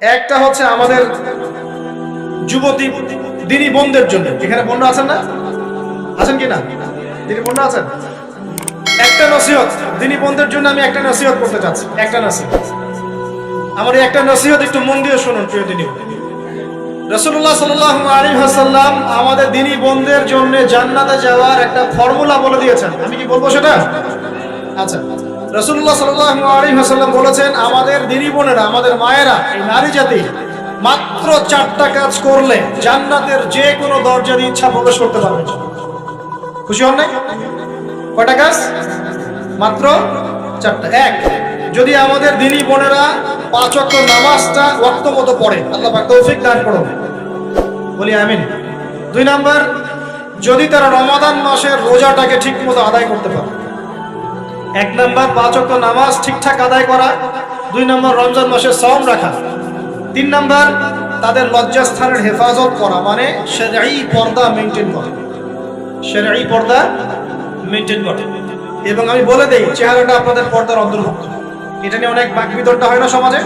একটা হচ্ছে আমাদের যুবতী দিনী বোনদের জন্য। এখানে বোনরা আছেন না? আছেন কি না? দিনী বোনরা আছেন? একটা নসিহত দিনী বোনদের জন্য আমি একটা নসিহত করতে চাচ্ছি। একটা নসিহত, আমার এই একটা নসিহত একটু মন দিয়ে শুনুন প্রিয় দিনী। রাসূলুল্লাহ সাল্লাল্লাহু আলাইহি ওয়াসাল্লাম আমাদের দিনী বোনদের জন্য জান্নাতে যাওয়ার একটা ফর্মুলা বলে দিয়েছেন। আমি কি বলবো সেটা? আচ্ছা, রাসূলুল্লাহ সাল্লাল্লাহু আলাইহি ওয়াসাল্লাম বলেছেন আমাদের দিনী বোনেরা, আমাদের মায়েরা, এই নারী জাতি মাত্র 4টা কাজ করলে জান্নাতের যে কোনো দরজা দিয়ে ইচ্ছা প্রবেশ করতে পারবে। খুশি হন নাই? কয়টা কাজ? মাত্র 4টা। এক, যদি আমাদের দিনী বোনেরা 5 ওয়াক্ত নামাজটা ওয়াক্ত মতো পড়ে, আল্লাহ পাক তৌফিক দান করুন, বলি আমিন। 2 নাম্বার, যদি তারা রমাদান মাসের রোজাটাকে ঠিক মতো আদায় করতে পারে। 1 নাম্বার 5 ওয়াক্ত নামাজ ঠিকঠাক আদায় করা। 2 নাম্বার রমজান মাসে সওম রাখা। 3 নাম্বার তাদের লজ্জাস্থানের হেফাজত করা, মানে শরঈ পর্দা মেইনটেইন করা। শরঈ পর্দা মেইনটেইন করা। এবং আমি বলে দেই, চেহারাটা আপনাদের পর্দার অন্তর্ভুক্ত। এটা নিয়ে অনেক বাকবিতণ্ডা হয় না সমাজে,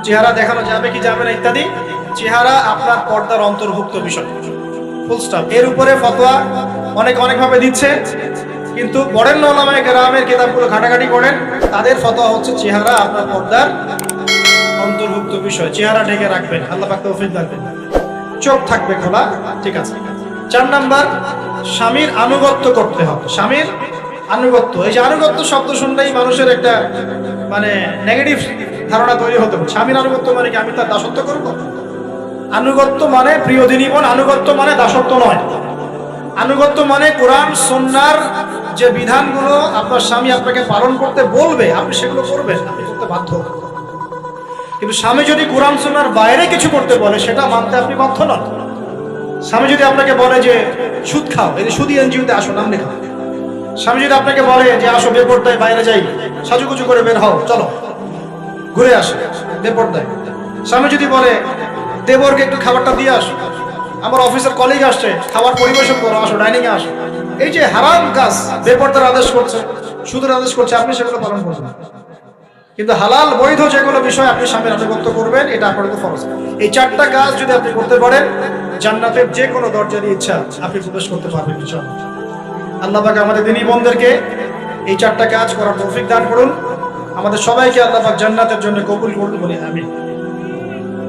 চেহারা দেখানো যাবে কি যাবে না ইত্যাদি। চেহারা আপনার পর্দার অন্তর্ভুক্ত বিষয়, ফুল স্টপ। এর উপরে ফতোয়া অনেকভাবে দিচ্ছে, কিন্তু বরেণ্য উলামায়ে কেরামের কিতাবগুলো ঘাটাঘাটি করেন, তাদের ফতোয়া হচ্ছে চেহারা আপনার পর্দার অন্তর্ভুক্ত বিষয়। চেহারা ঢেকে রাখবেন, আল্লাহ পাক তৌফিক দান করুন। চোখ থাকবে খোলা, ঠিক আছে। 4 নাম্বার, স্বামীর আনুগত্য করতে হবে। স্বামীর আনুগত্য, এই যে আনুগত্য শব্দ শুনলেই মানুষের একটা মানে নেগেটিভ ধারণা তৈরি হতে পারে। স্বামীর আনুগত্য মানে কি আমি তার দাসত্ব করব? আনুগত্য মানে, প্রিয় দিনী বোন, আনুগত্য মানে দাসত্ব নয়। আনুগত্য মানে কোরআন সুন্নাহর যে বিধানগুলো আপনার স্বামী আপনাকে পালন করতে বলবে, আপনি সেগুলো করবেন, আপনি করতে বাধ্য। কিন্তু স্বামী যদি কোরআন সুন্নাহর বাইরে কিছু করতে বলে, সেটা মানতে আপনি বাধ্য নন। স্বামী যদি আপনাকে বলে যে সুদ খাও, এই যে সুদী এনজিওতে আসো, নাম লেখা। স্বামী যদি আপনাকে বলে যে আসো বেপরদায় বাইরে যাই, সাজুগুজু করে বের হও, চলো ঘুরে আসো বেপরদায়। স্বামী যদি বলে দেবরকে একটু খাবারটা দিয়ে আসো, আমার অফিসের কলিগ আসছে, খাবার পরিবেশন করো, আসো ডাইনিং এ আসো। এই যে হারাম কাজ, বেপরদার আদেশ করছে, সুদের আদেশ করছে, আপনি সেগুলো পালন করছেন। কিন্তু হালাল বৈধ যেগুলো বিষয় আপনি স্বামীর আনুগত্য করবেন, এটা আপনার তো ফরজ। এই 4টা কাজ যদি আপনি করতে পারেন, জান্নাতের যে কোনো দরজা দিয়ে ইচ্ছা আপনি প্রবেশ করতে পারবেন ইনশাআল্লাহ। আল্লাহ পাক আমাদের দিনী বোনদেরকে এই 4টা কাজ করার তৌফিক দান করুন। আমাদের সবাইকে আল্লাহ পাক জান্নাতের জন্য কবুল করুন, বলি আমিন।